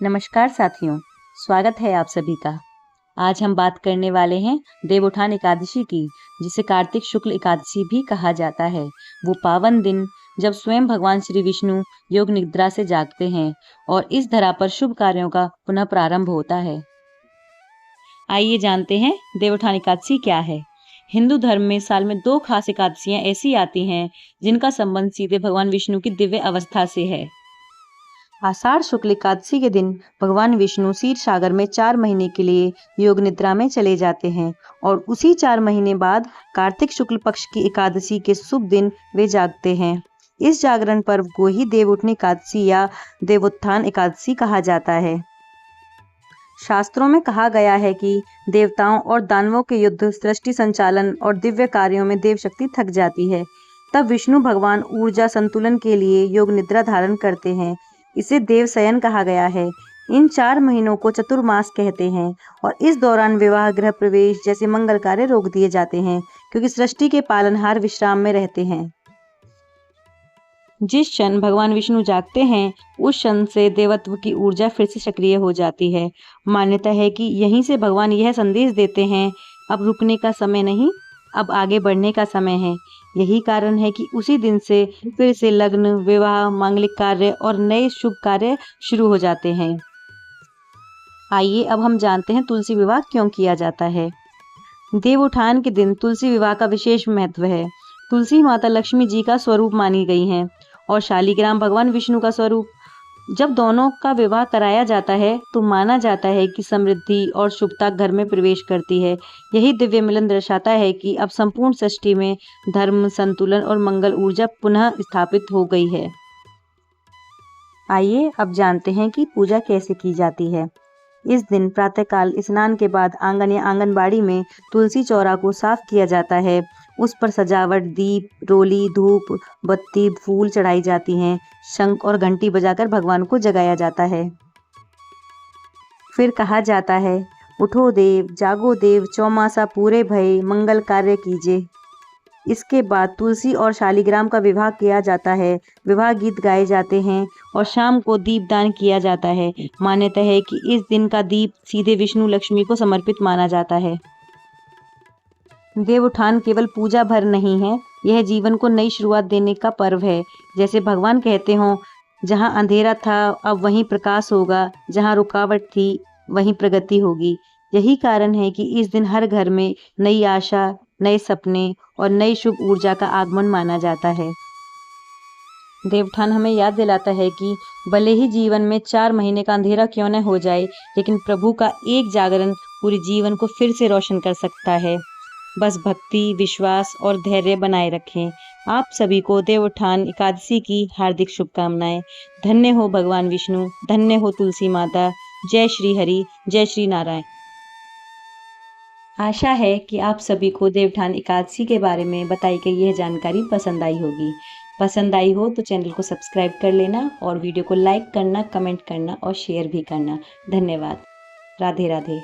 नमस्कार साथियों, स्वागत है आप सभी का। आज हम बात करने वाले हैं देवउठान एकादशी की, जिसे कार्तिक शुक्ल एकादशी भी कहा जाता है। वो पावन दिन जब स्वयं भगवान श्री विष्णु योग निद्रा से जागते हैं और इस धरा पर शुभ कार्यों का पुनः प्रारंभ होता है। आइए जानते हैं देवउठान एकादशी क्या है। हिंदू धर्म में साल में 2 खास एकादशियां ऐसी आती हैं जिनका संबंध सीधे भगवान विष्णु की दिव्य अवस्था से है। आषाढ़ शुक्ल एकादशी के दिन भगवान विष्णु क्षीर सागर में 4 महीने के लिए योग निद्रा में चले जाते हैं और उसी 4 महीने बाद कार्तिक शुक्ल पक्ष की एकादशी के शुभ दिन वे जागते हैं। इस जागरण पर्व को ही देवउठनी एकादशी या देवोत्थान एकादशी कहा जाता है। शास्त्रों में कहा गया है कि देवताओं और दानवों के युद्ध, सृष्टि संचालन और दिव्य कार्यों में देव शक्ति थक जाती है। तब विष्णु भगवान ऊर्जा संतुलन के लिए योग निद्रा धारण करते हैं। इसे देव शयन कहा गया है। इन 4 महीनों को चतुर्मास कहते हैं और इस दौरान विवाह, गृह प्रवेश जैसे मंगल कार्य रोक दिए जाते हैं, क्योंकि सृष्टि के पालनहार विश्राम में रहते हैं। जिस क्षण भगवान विष्णु जागते हैं, उस क्षण से देवत्व की ऊर्जा फिर से सक्रिय हो जाती है। मान्यता है कि यहीं से भगवान यह संदेश देते हैं, अब रुकने का समय नहीं, अब आगे बढ़ने का समय है। यही कारण है कि उसी दिन से फिर से लग्न, विवाह, मांगलिक कार्य और नए शुभ कार्य शुरू हो जाते हैं। आइए अब हम जानते हैं तुलसी विवाह क्यों किया जाता है। देवउठान के दिन तुलसी विवाह का विशेष महत्व है। तुलसी माता लक्ष्मी जी का स्वरूप मानी गई हैं और शालिग्राम भगवान विष्णु का स्वरूप। जब दोनों का विवाह कराया जाता है तो माना जाता है कि समृद्धि और शुभता घर में प्रवेश करती है। यही दिव्य मिलन दर्शाता है कि अब संपूर्ण सृष्टि में धर्म, संतुलन और मंगल ऊर्जा पुनः स्थापित हो गई है। आइए अब जानते हैं कि पूजा कैसे की जाती है। इस दिन प्रातःकाल स्नान के बाद आंगन या आंगनबाड़ी में तुलसी चौरा को साफ किया जाता है। उस पर सजावट, दीप, रोली, धूप, बत्ती, फूल चढ़ाई जाती हैं। शंख और घंटी बजाकर भगवान को जगाया जाता है। फिर कहा जाता है, उठो देव, जागो देव, चौमासा पूरे भये, मंगल कार्य कीजिए। इसके बाद तुलसी और शालिग्राम का विवाह किया जाता है। विवाह गीत गाए जाते हैं और शाम को दीपदान किया जाता है। मान्यता है कि इस दिन का दीप सीधे विष्णु लक्ष्मी को समर्पित माना जाता है। देवउठान केवल पूजा भर नहीं है, यह जीवन को नई शुरुआत देने का पर्व है। जैसे भगवान कहते हों, जहाँ अंधेरा था अब वहीं प्रकाश होगा, जहाँ रुकावट थी वहीं प्रगति होगी। यही कारण है कि इस दिन हर घर में नई आशा, नए सपने और नई शुभ ऊर्जा का आगमन माना जाता है। देवउठान हमें याद दिलाता है कि भले ही जीवन में 4 महीने का अंधेरा क्यों न हो जाए, लेकिन प्रभु का एक जागरण पूरे जीवन को फिर से रोशन कर सकता है। बस भक्ति, विश्वास और धैर्य बनाए रखें। आप सभी को देवउठान एकादशी की हार्दिक शुभकामनाएं। धन्य हो भगवान विष्णु, धन्य हो तुलसी माता। जय श्री हरि, जय श्री नारायण। आशा है कि आप सभी को देवउठान एकादशी के बारे में बताई गई यह जानकारी पसंद आई होगी। पसंद आई हो तो चैनल को सब्सक्राइब कर लेना और वीडियो को लाइक करना, कमेंट करना और शेयर भी करना। धन्यवाद। राधे राधे।